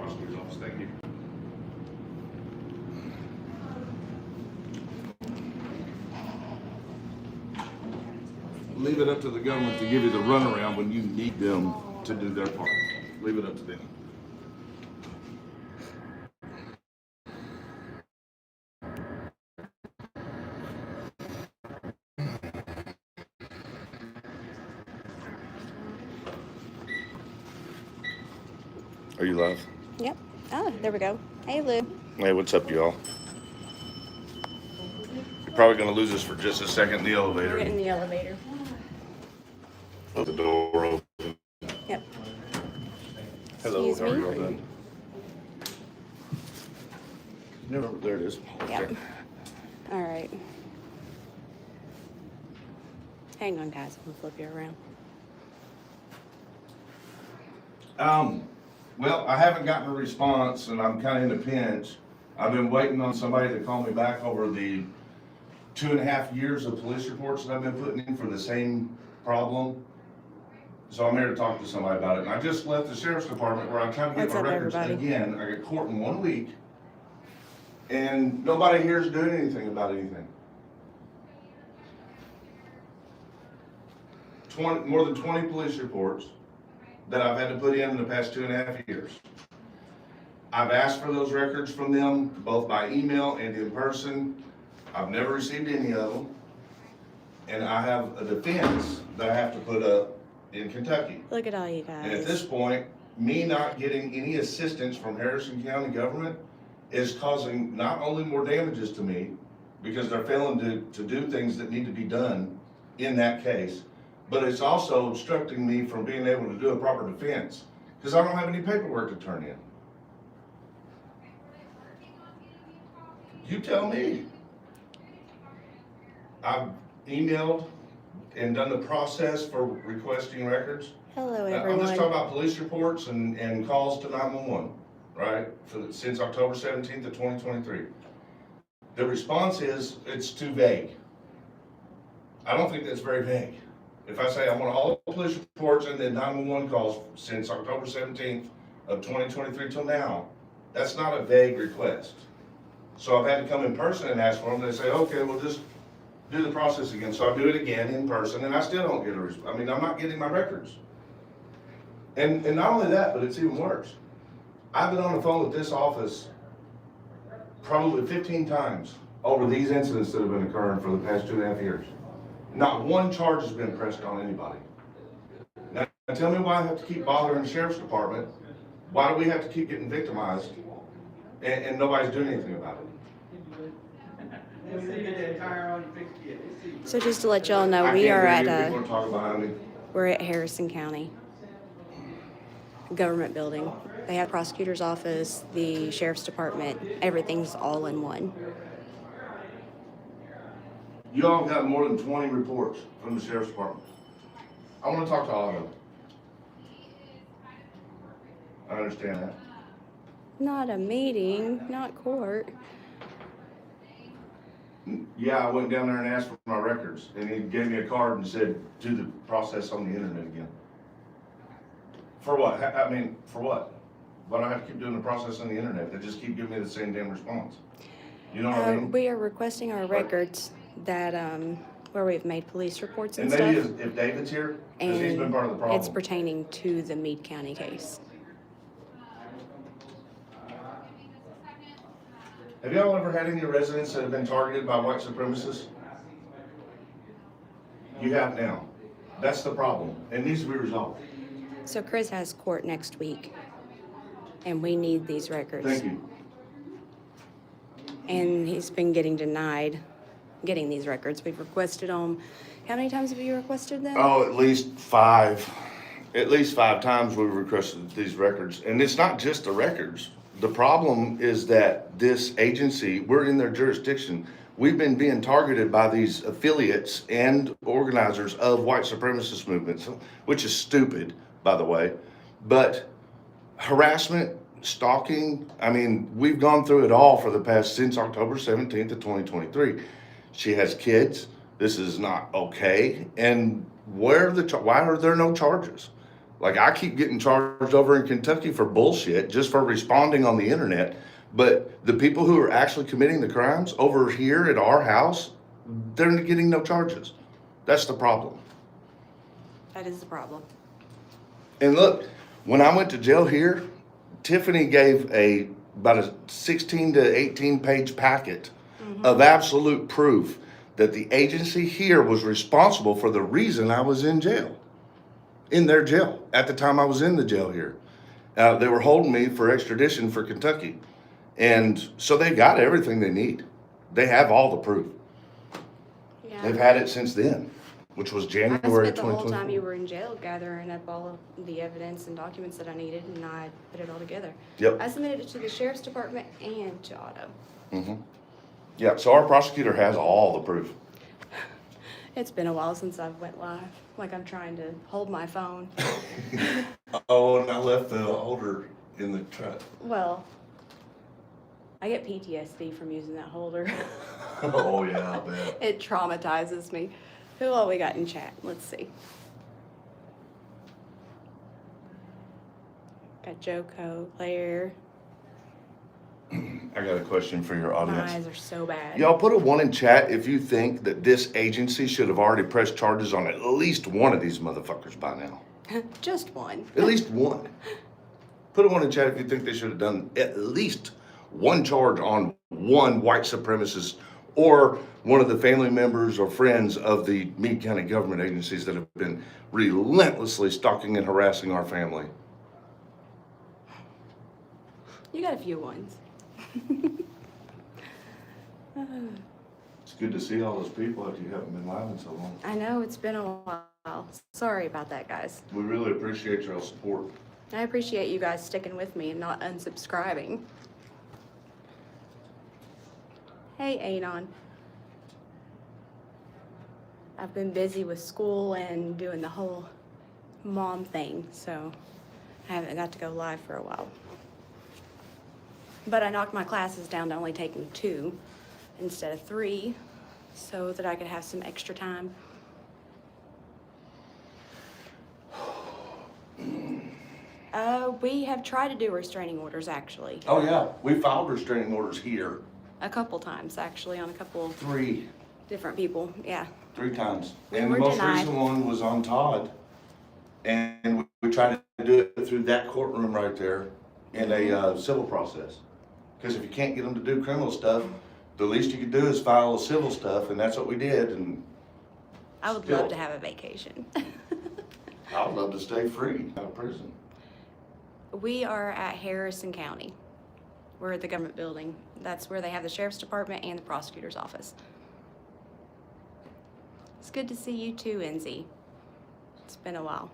prosecutor's office. Thank you. Leave it up to the government to give you the runaround when you need them to do their part. Leave it up to them. Are you live? Yep. Oh, there we go. Hey, Lou. Hey, what's up, y'all? You're probably going to lose us for just a second in the elevator. We're in the elevator. Oh, the door open. Yep. Hello, Excuse how are me. you all doing? No, there it is. Yep. Okay. All right. Hang on, guys. I'm going to flip you around. Well, I haven't gotten a response, and I'm kind of in a pinch. I've been waiting on somebody to call me back over the 2.5 years of police reports that I've been putting in for the same problem. So I'm here to talk to somebody about it. And I just left the sheriff's department where I'm trying to get What's my up, records everybody? again. I got court in 1 week, and nobody here is doing anything about anything. More than 20 police reports that I've had to put in the past 2.5 years. I've asked for those records from them, both by email and in person. I've never received any of them. And I have a defense that I have to put up in Kentucky. Look at all you guys. And at this point, me not getting any assistance from Harrison County government is causing not only more damages to me, because they're failing to do things that need to be done in that case, but it's also obstructing me from being able to do a proper defense, because I don't have any paperwork to turn in. You tell me. I've emailed and done the process for requesting records. Hello, I'm everyone. just talking about police reports and calls to 911, right? Since October 17th of 2023. The response is, it's too vague. I don't think that's very vague. If I say I want all the police reports and then 911 calls since October 17th of 2023 till now, that's not a vague request. So I've had to come in person and ask for them. They say, okay, we'll just do the process again. So I do it again in person, and I still don't get a response. I mean, I'm not getting my records. And not only that, but it's even worse. I've been on the phone with this office probably 15 times over these incidents that have been occurring for the past 2.5 years. Not one charge has been pressed on anybody. Now tell me why I have to keep bothering the sheriff's department. Why do we have to keep getting victimized and nobody's doing anything about it? So just to let y'all know, I we can't are hear you. at People are talking behind me. we're at Harrison County government building. They have prosecutor's office, the sheriff's department, everything's all in one. You all got more than 20 reports from the sheriff's department. I want to talk to all of them. I understand that. Not a meeting, not court. Yeah, I went down there and asked for my records, and he gave me a card and said, do the process on the internet again. For what? I mean, for what? Why do I have to keep doing the process on the internet? They just keep giving me the same damn response. You know what I mean? We are requesting our records that, where we've made police reports and And maybe stuff. if David's here, because he's been part of the And it's problem. pertaining to the Meade County case. Have y'all ever had any residents that have been targeted by white supremacists? You have now. That's the problem. It needs to be resolved. So Chris has court next week, and we need these records. Thank you. And he's been getting denied getting these records. We've requested them. How many times have you requested them? Oh, at least 5. At least 5 times we've requested these records. And it's not just the records. The problem is that this agency, we're in their jurisdiction. We've been being targeted by these affiliates and organizers of white supremacist movements, which is stupid, by the way. But harassment, stalking, I mean, we've gone through it all for the past, since October 17th of 2023. She has kids. This is not okay. And why are there no charges? Like, I keep getting charged over in Kentucky for bullshit just for responding on the internet. But the people who are actually committing the crimes over here at our house, they're getting no charges. That's the problem. That is the problem. And look, when I went to jail here, Tiffany gave about a 16 to 18 page packet of absolute proof that the agency here was responsible for the reason I was in jail. In their jail at the time I was in the jail here. They were holding me for extradition for Kentucky. And so they got everything they need. They have all the proof. Yeah. They've had it since then, which was I January spent the whole 2024. time you were in jail gathering up all of the evidence and documents that I needed, and I put it all together. Yep. I submitted it to the sheriff's department and to Otto. Mm-hmm. Yeah, so our prosecutor has all the proof. It's been a while since I've went live. Like I'm trying to hold my phone. Oh, and I left the holder in the truck. Well, I get PTSD from using that holder. Oh, yeah, I bet. It traumatizes me. Who all we got in chat? Let's see. Got Joko, Claire. I got a question for your My audience. eyes are so bad. Y'all put a 1 in chat if you think that this agency should have already pressed charges on at least one of these motherfuckers by now. Just one. At least one. Put a 1 in chat if you think they should have done at least one charge on one white supremacist or one of the family members or friends of the Meade County government agencies that have been relentlessly stalking and harassing our family. You got a few ones. It's good to see all those people after you haven't been live in so long. I know, it's been a while. Sorry about that, guys. We really appreciate your support. I appreciate you guys sticking with me and not unsubscribing. Hey, Anon. I've been busy with school and doing the whole mom thing, so I haven't got to go live for a while. But I knocked my classes down to only taking 2 instead of 3 so that I could have some extra time. We have tried to do restraining orders, actually. Oh yeah, we filed restraining orders here. A couple times, actually, on a couple 3 different people, yeah. 3 times. We And were the most denied. recent one was on Todd. And we tried to do it through that courtroom right there in a civil process. Because if you can't get them to do criminal stuff, the least you could do is file civil stuff, and that's what we did. And I would Still. love to have a vacation. I would love to stay free out of prison. We are at Harrison County. We're at the government building. That's where they have the sheriff's department and the prosecutor's office. It's good to see you too, NZ. It's been a while.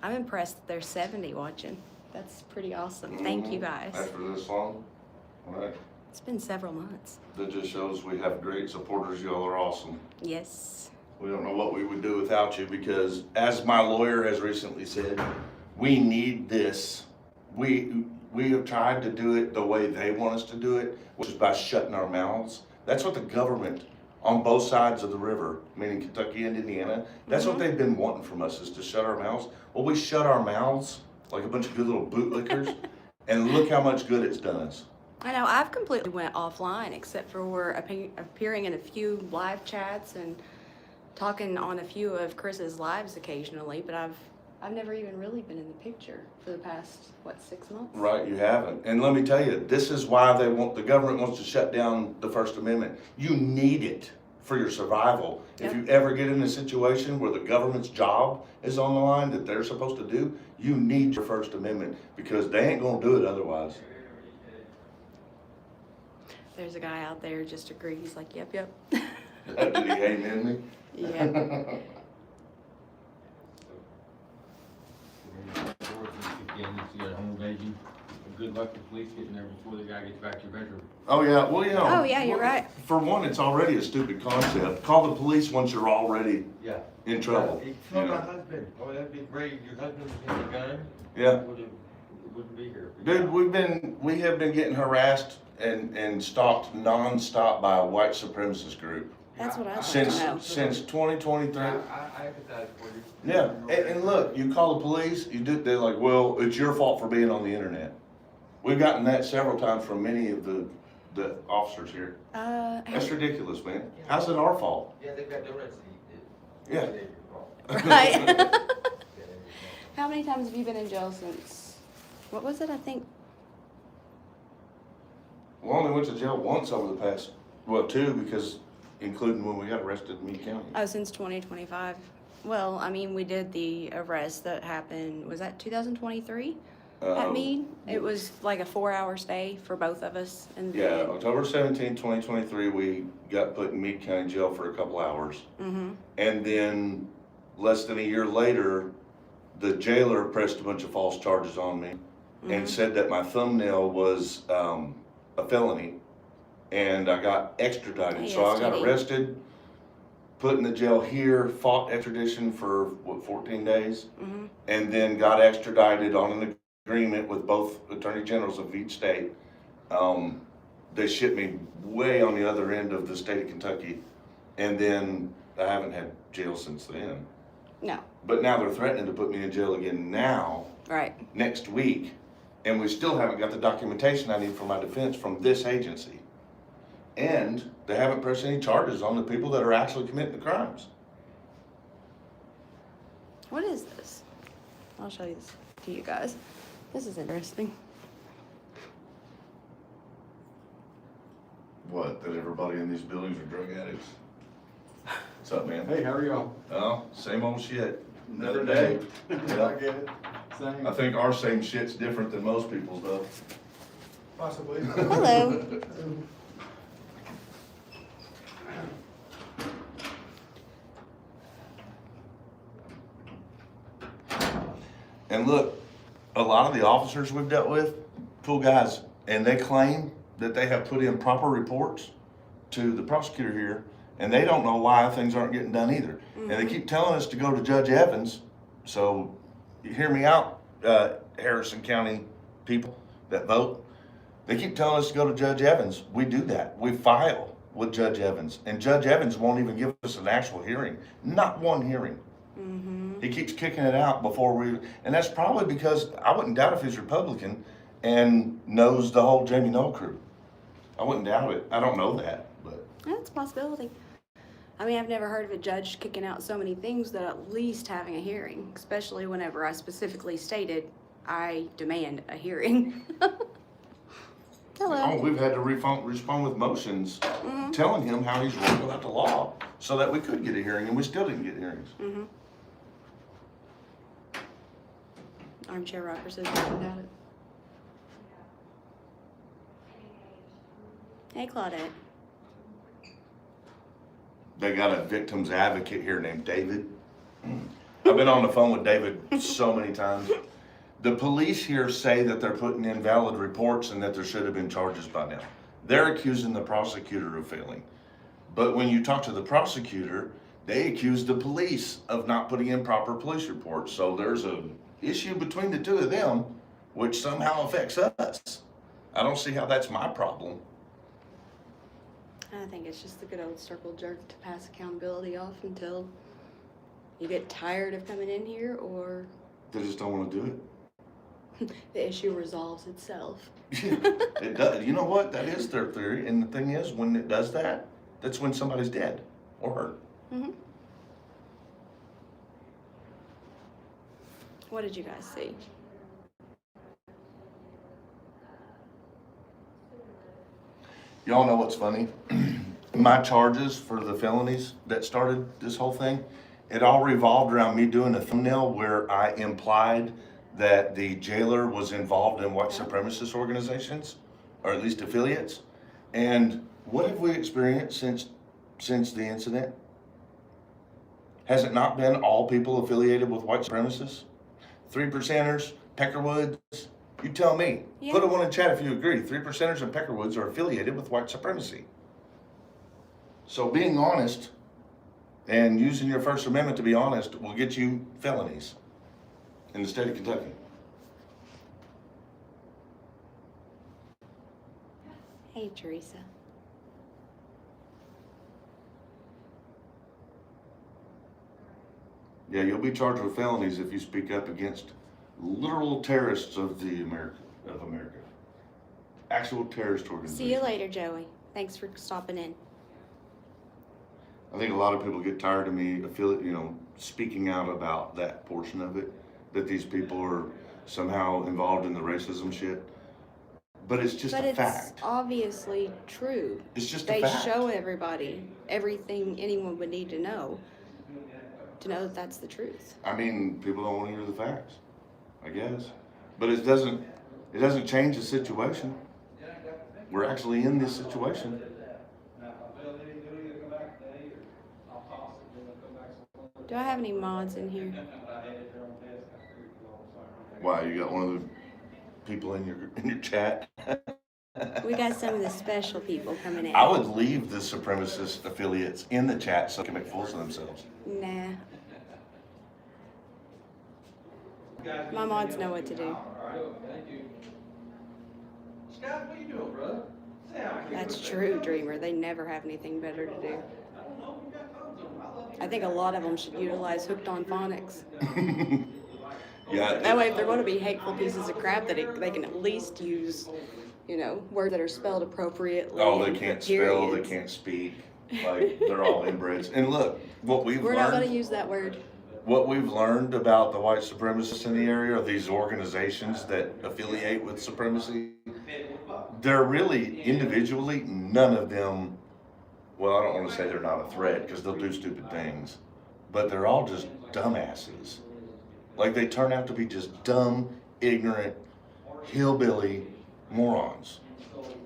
I'm impressed that there's 70 watching. That's pretty awesome. Thank you guys. After this long, all right. It's been several months. That just shows we have great supporters. Y'all are awesome. Yes. We don't know what we would do without you because, as my lawyer has recently said, we need this. We have tried to do it the way they want us to do it, which is by shutting our mouths. That's what the government on both sides of the river, meaning Kentucky and Indiana, that's what they've been wanting from us, is to shut our mouths. Well, we shut our mouths like a bunch of good little bootlickers, and look how much good it's done us. I know, I've completely went offline except for appearing in a few live chats and talking on a few of Chris's lives occasionally, but I've never even really been in the picture for the past, 6 months? Right, you haven't. And let me tell you, this is why the government wants to shut down the First Amendment. You need it for your survival. Yep. If you ever get in a situation where the government's job is on the line that they're supposed to do, you need your First Amendment because they ain't gonna do it otherwise. There's a guy out there just agrees, he's like, yep. Did he amen me? Yeah. Good luck to police getting there before the guy gets back to your bedroom. Oh yeah, well you know. Oh, yeah, you're right. For one, it's already a stupid concept. Call the police once you're already Yeah. in trouble. Tell you my know? husband, oh, that'd be great, your husband was in the gun. Yeah. Wouldn't be here. Dude, we have been getting harassed and stalked nonstop by a white supremacist group That's what I'd like to know. Since 2023. I empathize for you. Yeah, and look, you call the police, they're like, well, it's your fault for being on the internet. We've gotten that several times from many of the officers here. That's ridiculous, man. How's it our fault? Yeah, they got the rest. Yeah. Right. How many times have you been in jail since, what was it, I think? We only went to jail once over the past, well, two, because including when we got arrested in Meade County. Oh, since 2025. Well, I mean, we did the arrest that happened, was that 2023 at Meade? It was like a 4-hour stay for both of us. And Yeah, then, October 17, 2023, we got put in Meade County Jail for a couple hours. mm-hmm. And then less than a year later, the jailer pressed a bunch of false charges on me and said that my thumbnail was a felony, and I got extradited. So I got ASTD. arrested, put in the jail here, fought extradition for 14 days, and then got extradited on an agreement with both attorney generals of each state. They shipped me way on the other end of the state of Kentucky, and then I haven't had jail since then. No, But now they're threatening to put me in jail again now, right. next week, and we still haven't got the documentation I need for my defense from this agency. And they haven't pressed any charges on the people that are actually committing the crimes. What is this? I'll show you this to you guys. This is interesting. What, that everybody in these buildings are drug addicts? What's up, man? Hey, how are y'all? Oh, same old shit. Another Another day. I Yeah. get it. Same. I think our same shit's different than most people's though. Possibly. Hello. And look, a lot of the officers we've dealt with, cool guys, and they claim that they have put in proper reports to the prosecutor here, and they don't know why things aren't getting done either. And they keep telling us to go to Judge Evans. So you hear me out, Harrison County people that vote. They keep telling us to go to Judge Evans. We do that. We file with Judge Evans, and Judge Evans won't even give us an actual hearing. Not one hearing. He keeps kicking it out before and that's probably because I wouldn't doubt if he's Republican and knows the whole Jamie Noel crew. I wouldn't doubt it. I don't know that, but. That's a possibility. I mean, I've never heard of a judge kicking out so many things that at least having a hearing, especially whenever I specifically stated I demand a hearing. Hello. Oh, we've had to respond with motions telling him how he's wrong about the law so that we could get a hearing, and we still didn't get hearings. Armchair rocker says nothing about it. Hey, Claudette. They got a victim's advocate here named David. I've been on the phone with David so many times. The police here say that they're putting in valid reports and that there should have been charges by now. They're accusing the prosecutor of failing. But when you talk to the prosecutor, they accuse the police of not putting in proper police reports. So there's an issue between the two of them, which somehow affects us. I don't see how that's my problem. I think it's just the good old circle jerk to pass accountability off until you get tired of coming in here or They just don't want to do the issue resolves itself. it. It does. You know what? That is their theory. And the thing is, when it does that, that's when somebody's dead or hurt. What did you guys see? Y'all know what's funny? My charges for the felonies that started this whole thing, it all revolved around me doing a thumbnail where I implied that the jailer was involved in white supremacist organizations, or at least affiliates. And what have we experienced since the incident? Has it not been all people affiliated with white supremacists? 3%ers, Peckerwoods? You tell me. Yeah. Put a one in chat if you agree. 3%ers and Peckerwoods are affiliated with white supremacy. So being honest and using your First Amendment to be honest will get you felonies in the state of Kentucky. Hey, Teresa. Yeah, you'll be charged with felonies if you speak up against literal terrorists of America. Actual terrorist organizations. See you later, Joey. Thanks for stopping in. I think a lot of people get tired of me speaking out about that portion of it, that these people are somehow involved in the racism shit. But it's just a fact. It's obviously true. It's just they a fact. show everybody everything anyone would need to know that that's the truth. I mean, people don't want to hear the facts, I guess. But it doesn't change the situation. We're actually in this situation. Do I have any mods in here? Why, you got one of the people in your chat? We got some of the special people coming in. I would leave the supremacist affiliates in the chat so they can make fools of themselves. Nah. My mods know what to do. Scott, what you doing, brother? That's true, Dreamer. They never have anything better to do. I think a lot of them should utilize Hooked on Phonics. Yeah. That way, if they're going to be hateful pieces of crap, that they can at least use, words that are spelled appropriately. Oh, they can't spell, they periods. can't speak. Like, they're all inbreds. And look, We're not going to use that word. What we've learned about the white supremacists in the area are these organizations that affiliate with supremacy. They're really, individually, none of them, well, I don't want to say they're not a threat because they'll do stupid things, but they're all just dumbasses. Like, they turn out to be just dumb, ignorant, hillbilly morons.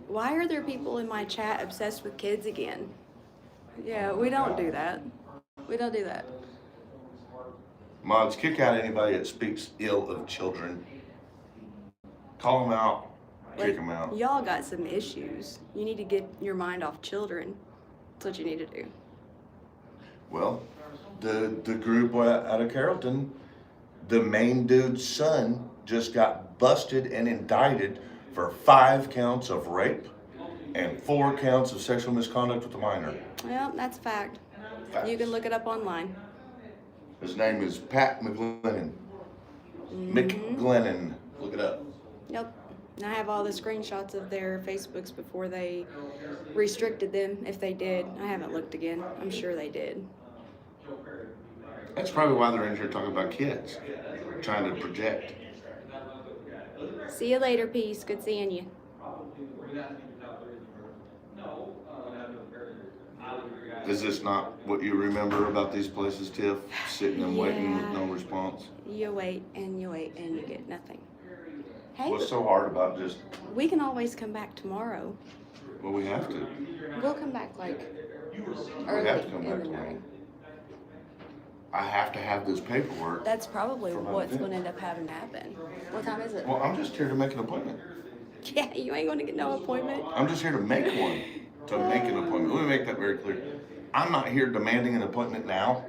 Why are there people in my chat obsessed with kids again? Yeah, we don't do that. We don't do that. Mods, kick out anybody that speaks ill of children. Call them out. Kick them out. Y'all got some issues. You need to get your mind off children. That's what you need to do. Well, the group out of Carrollton, the main dude's son just got busted and indicted for 5 counts of rape and 4 counts of sexual misconduct with a minor. Well, that's a fact. Facts. You can look it up online. His name is Pat McGlennon. McGlennon. Look it up. Yep. And I have all the screenshots of their Facebooks before they restricted them, if they did. I haven't looked again. I'm sure they did. That's probably why they're in here talking about kids, trying to project. See you later, peace. Good seeing you. Is this not what you remember about these places, Tiff? Sitting and waiting with no response? You wait and you wait and you get nothing. Hey, What's so hard about just, we can always come back tomorrow. well, we have to. We'll come back like We early have to come in back the tomorrow. morning. I have to have this paperwork. That's probably For my what's event. going to end up having to happen. What time is it? Well, I'm just here to make an appointment. Yeah, you ain't going to get no appointment. I'm just here to make one, to make an appointment. Let me make that very clear. I'm not here demanding an appointment now.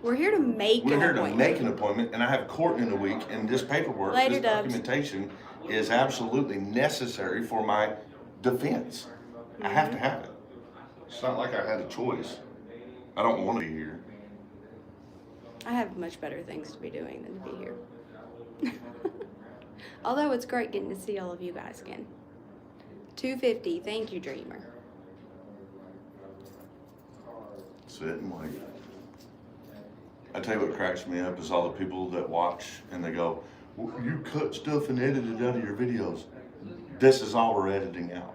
We're here to make We're an here appointment. to make an appointment, and I have court in a week, and this paperwork, Later, this Dubs. documentation is absolutely necessary for my defense. I have to have it. It's not like I had a choice. I don't want to be here. I have much better things to be doing than to be here. Although it's great getting to see all of you guys again. 250, thank you, Dreamer. Sit and wait. I tell you what cracks me up is all the people that watch and they go, well, you cut stuff and edited out of your videos. This is all we're editing out.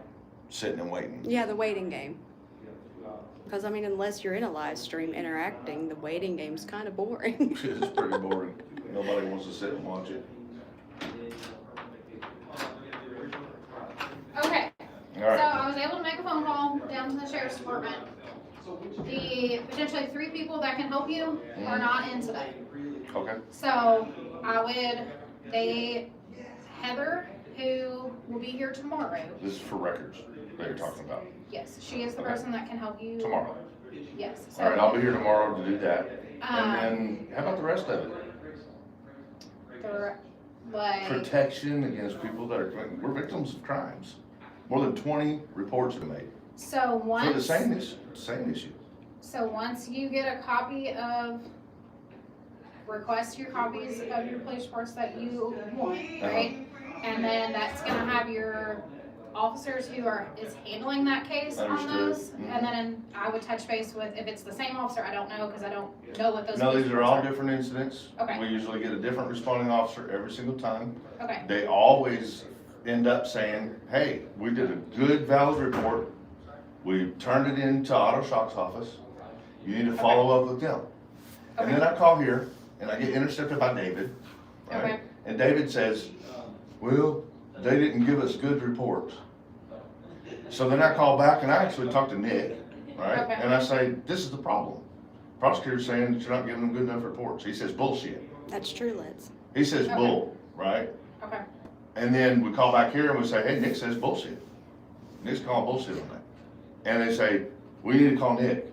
Sitting and waiting. Yeah, the waiting game. Because, I mean, unless you're in a live stream interacting, the waiting game's kind of boring. It's pretty boring. Nobody wants to sit and watch it. Okay, All so right. I was able to make a phone call down to the sheriff's department. The potentially 3 people that can help you are not in today. Okay. So Heather, who will be here tomorrow. This is for records that you're talking about. Yes, she is the person that can help you. Tomorrow. Yes. All right, I'll be here tomorrow to do that. Um, And then, how about the rest of it? Protection against people that are, we're victims of crimes. More than 20 reports have been made. So For once. the same issue. So once you get a copy of request your copies of your police reports that you want, right? And then that's gonna have your officers who is handling that case on Understood. those. And then I would touch base with, if it's the same officer, I don't know, cause I don't know what those. No, police these are all reports different incidents. Okay. We usually get a different responding officer every single time. Okay, They always end up saying, hey, we did a good valid report. We turned it into Auto Shock's office. You need to follow up with them. And then I call here and I get intercepted by David, right? Okay. And David says, well, they didn't give us good reports. So then I call back and I actually talk to Nick, right? Okay. And I say, this is the problem. Prosecutor's saying that you're not giving them good enough reports. He says, bullshit. That's true, Liz. He says Okay. bull, right? okay, And then we call back here and we say, hey, Nick says bullshit. Nick's calling bullshit on that. And they say, we need to call Nick.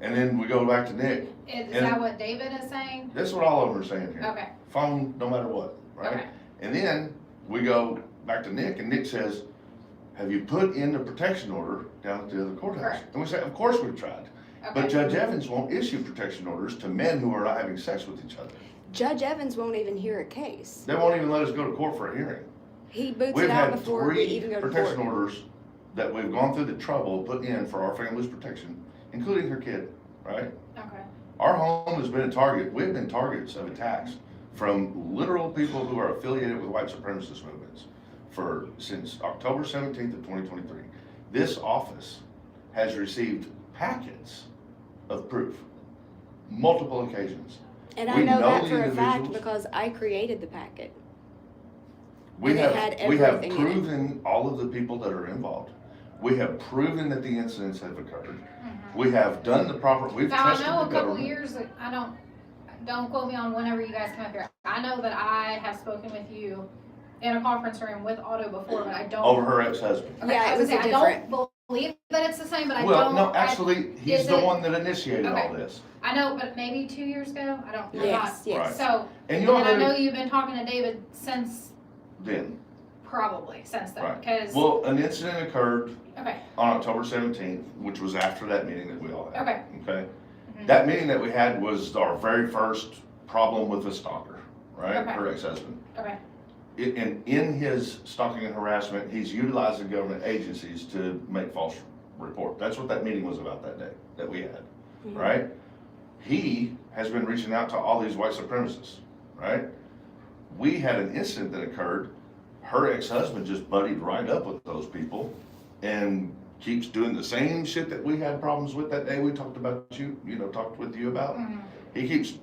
And then we go back to Nick. is And- that what David is saying? That's what all of them are saying here. Okay, Phone, no matter what, right? Okay. And then we go back to Nick and Nick says, have you put in the protection order down at the other courthouse? Correct. And we say, of course we've tried. But okay, Judge Evans won't issue protection orders to men who are not having sex with each other. Judge Evans won't even hear a case. They won't even let us go to court for a hearing. He boots We've it out had before we 3 even go to protection court. orders that we've gone through the trouble of putting in for our family's protection, including her kid, right? okay, Our home has been a target, we've been targets of attacks from literal people who are affiliated with white supremacist movements since October 17th of 2023. This office has received packets of proof, multiple occasions. And I We know know that the for a fact individuals. because I created the packet. We And it had we have everything in it. proven all of the people that are involved. We have proven that the incidents have occurred. We have done the proper, we've now I trusted know the a couple government. years, don't quote me on whenever you guys come up here. I know that I have spoken with you in a conference room with Otto before, but I don't. Over her ex-husband. Okay, Yeah, I it was a gonna say, I don't believe that it's the same, but I Well, don't. no, actually, he's is the it- one that initiated all Okay. this. I know, but maybe 2 years ago, I don't, I'm Yes, not. yes. So, And and you know I know what, you've been talking to David since, then, probably, since then, Right. because, well, an incident occurred okay, on October 17th, which was after that meeting that we all had. Okay. Okay? Mhm. That meeting that we had was our very first problem with a stalker, right? Okay. Her ex-husband. okay, In his stalking and harassment, he's utilizing government agencies to make false report. That's what that meeting was about that day, that we had, Mhm. right? He has been reaching out to all these white supremacists, right? We had an incident that occurred, her ex-husband just buddied right up with those people and keeps doing the same shit that we had problems with that day we talked about talked with you about. mhm, He keeps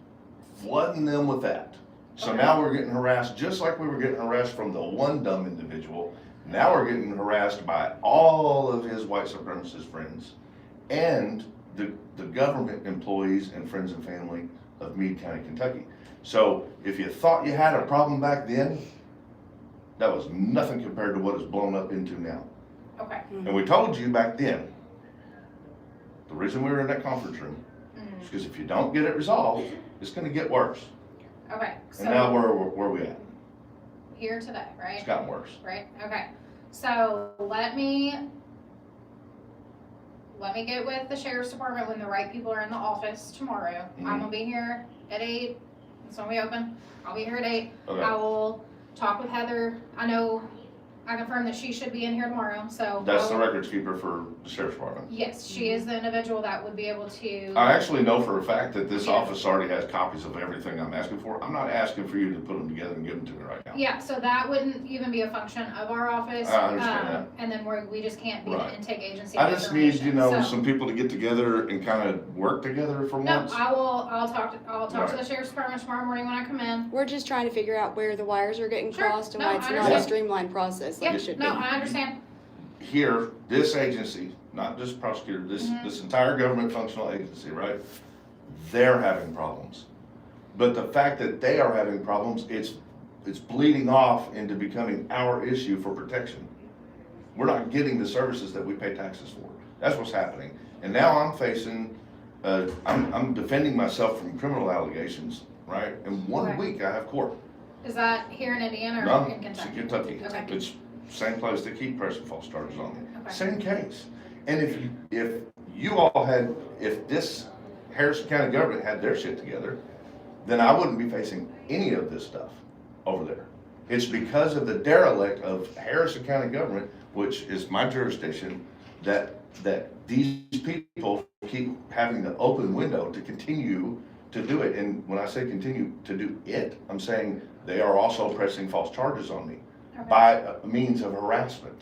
flooding them with that. So Okay. now we're getting harassed, just like we were getting harassed from the one dumb individual. Now we're getting harassed by all of his white supremacist friends and the government employees and friends and family of Meade County, Kentucky. So if you thought you had a problem back then, that was nothing compared to what it's blown up into now. okay, And we told you back then, the reason we were in that conference room mhm, is because if you don't get it resolved, it's gonna get worse. okay, And now so, where we at? here today, right? It's gotten worse. Right, okay, so let me get with the sheriff's department when the right people are in the office tomorrow. Mhm. I'm gonna be here at 8, it's gonna be open, I'll be here at 8. Okay. I will talk with Heather, I confirmed that she should be in here tomorrow, so. That's I the will- records keeper for the sheriff's department. Yes, she is the individual that would be able to. I actually know for a fact that this Yeah. office already has copies of everything I'm asking for. I'm not asking for you to put them together and give them to me right now. Yeah, so that wouldn't even be a function of our office. I understand that. And then we just can't be Right. the intake agency. I of just need, information, so- some people to get together and kind of work together for No, once. I'll talk to Right. the sheriff's department tomorrow morning when I come in. We're just trying to figure out where the wires are getting Sure. crossed and No, why it's I not a understand. streamlined process like Yeah, it should be. no, I understand. Here, this agency, not just prosecutor, Mhm. this entire government functional agency, right? They're having problems. But the fact that they are having problems, it's bleeding off into becoming our issue for protection. We're not getting the services that we pay taxes for. That's what's happening. And now I'm facing, I'm defending myself from criminal allegations, right? In 1 Okay. week, I have court. Is that here in Indiana No, or in it's in Kentucky? Kentucky. Okay. It's same place they keep pressing false charges on me. Okay. Same case. And if you all had, if this Harrison County government had their shit together, then I wouldn't be facing any of this stuff over there. It's because of the derelict of Harrison County government, which is my jurisdiction, that these people keep having the open window to continue to do it. And when I say continue to do it, I'm saying they are also pressing false charges on me by means of harassment.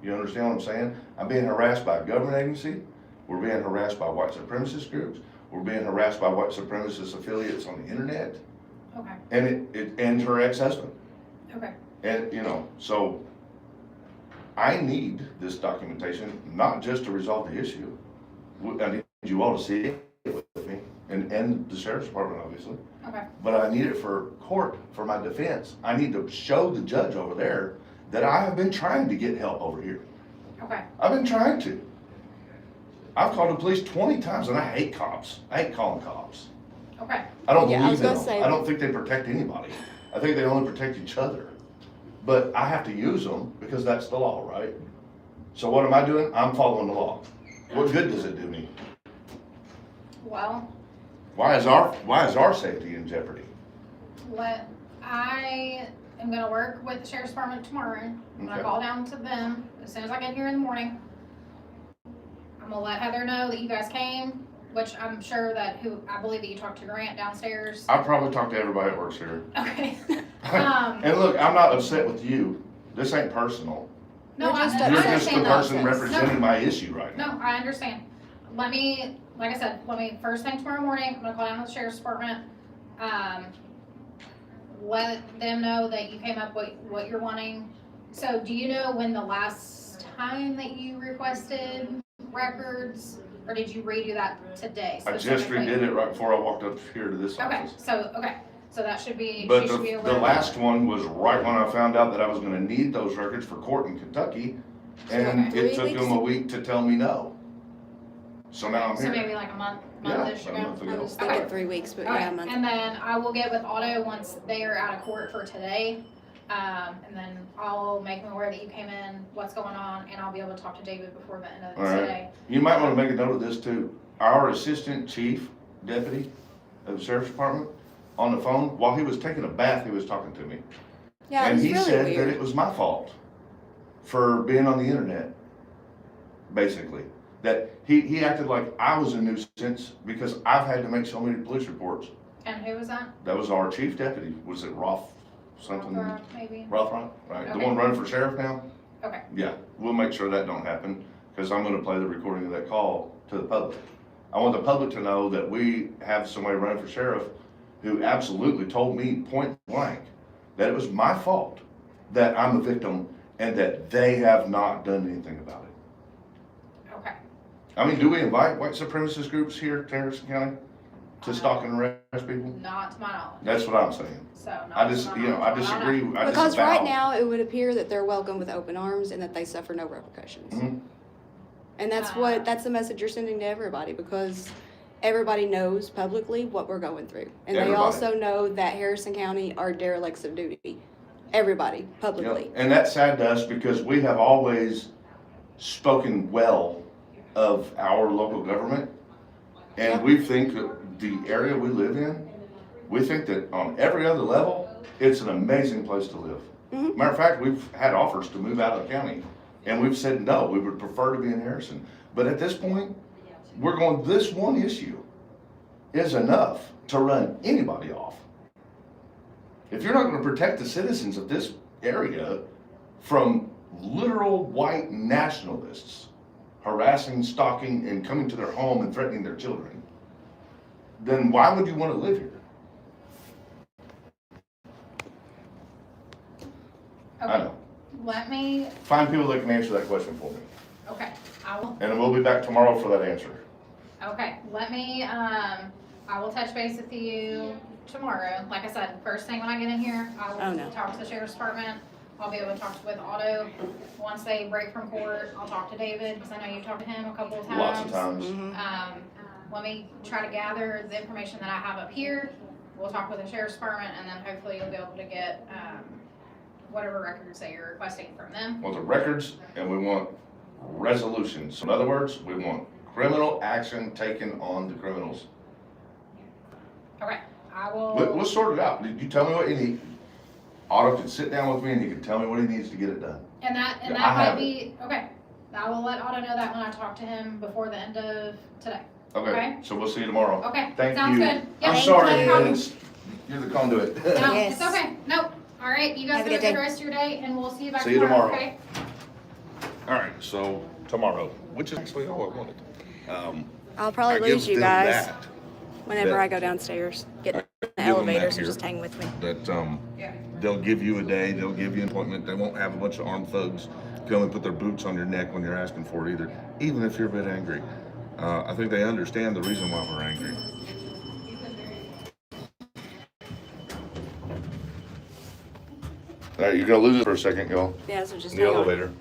You understand what I'm saying? I'm being harassed by a government agency. We're being harassed by white supremacist groups. We're being harassed by white supremacist affiliates on the internet. Okay, And her ex-husband. okay, And, you know, so I need this documentation, not just to resolve the issue. I need you all to see it with me, and the sheriff's department, obviously. okay, But I need it for court, for my defense. I need to show the judge over there that I have been trying to get help over here. okay, I've been trying to. I've called the police 20 times, and I hate cops. I hate calling cops. okay, I don't Yeah, I was believe in gonna them. say- I don't think they protect anybody. I think they only protect each other. But I have to use them because that's the law, right? So what am I doing? I'm following the law. What good does it do me? well, Why is our safety in jeopardy? I am gonna work with the sheriff's department tomorrow. I'm gonna Okay. call down to them as soon as I get here in the morning. I'm gonna let Heather know that you guys came, which I'm sure that I believe that you talked to Grant downstairs. I probably talk to everybody that works here. Okay. And look, I'm not upset with you. This ain't personal. No, You're I just I You're upset. just the understand person that. representing my issue right now. No, I understand. Like I said, first thing tomorrow morning, I'm gonna call down to the sheriff's department. Let them know that you came up with what you're wanting. So do you know when the last time that you requested records, or did you redo that today? I just specifically? redid it right before I walked up here to this Okay, office. so that should be, But she should be the aware of last that. one was right when I found out that I was gonna need those records for court in Kentucky, and Okay. it took 3 them weeks? a week to tell me no. So now I'm So here. maybe like a month Yeah, ish a ago? month I ago. was thinking Okay. 3 weeks, but Okay, yeah, a month. and then I will get with Otto once they are out of court for today. And then I'll make them aware that you came in, what's going on, and I'll be able to talk to David before the end of All right. today. You might wanna make a note of this too. Our assistant chief deputy of the sheriff's department, on the phone, while he was taking a bath, he was talking to me. Yeah, it And was he really said that weird. it was my fault for being on the internet, basically. That he acted like I was a nuisance because I've had to make so many police reports. And who was that? That was our chief deputy. Was it Roth something? Rothrock, maybe? Rothrock, right? The Okay. one running for sheriff now? Okay, Yeah, we'll make sure that don't happen, because I'm gonna play the recording of that call to the public. I want the public to know that we have somebody running for sheriff who absolutely told me point blank that it was my fault that I'm a victim and that they have not done anything about it. okay. I mean, do we invite white supremacist groups here to Harrison County to stalk and arrest people? Not to my knowledge, That's what I'm saying. so not I to just, my you know, I knowledge. don't disagree. know. I Because disavow. right now, it would appear that they're welcome with open arms and that they suffer no repercussions. Mhm. And that's the message you're sending to everybody, because everybody knows publicly what we're going through. And they Everybody. also know that Harrison County are derelicts of duty. Everybody, Yep. publicly. And that's sad to us because we have always spoken well of our local government. And Yep. we think that the area we live in, we think that on every other level, it's an amazing place to live. Mhm. Matter of fact, we've had offers to move out of the county and we've said, no, we would prefer to be in Harrison. But at this point, we're going, this one issue is enough to run anybody off. If you're not gonna protect the citizens of this area from literal white nationalists harassing, stalking, and coming to their home and threatening their children, then why would you wanna live here? I Okay, know. let me, Find people that can answer that question for me. okay, I will, And we'll be back tomorrow for that answer. okay, let me, I will touch base with you tomorrow. Like I said, first thing when I get in here, I Oh, no. will talk to the sheriff's department. I'll be able to talk with Otto. Once they break from court, I'll talk to David, because I know you've talked to him a couple of times. Lots of times. Mhm. Let me try to gather the information that I have up here. We'll talk with the sheriff's department, and then hopefully you'll be able to get, whatever records that you're requesting from them. We want the records and we want resolutions. In other words, we want criminal action taken on the criminals. Okay, I will. Let's sort it out. You tell me what you need. Otto can sit down with me and he can tell me what he needs to get it done. And that I might have be, okay. I will let Otto know that when I talk to him before the end of today. Okay, Okay. so we'll see you tomorrow. Okay, Thank sounds you. good. Yeah, I'm thank sorry, you. man, you're the conduit. No, Yes. it's okay. Nope. All right, you guys Have a have a good day. good rest of your day, and we'll see you back See you tomorrow, tomorrow. okay? All right, so tomorrow, which is actually all I wanted. I'll I probably give lose you them guys that, whenever that- I go downstairs, get in the give them that elevator, so here. just hang with me. That, they'll give you a day, they'll give you an appointment, they won't have a bunch of armed thugs come and put their boots on your neck when you're asking for it either, even if you're a bit angry. I think they understand the reason why we're angry. All right, you're gonna lose it for a second, y'all. Yeah, so just In the hang on. elevator.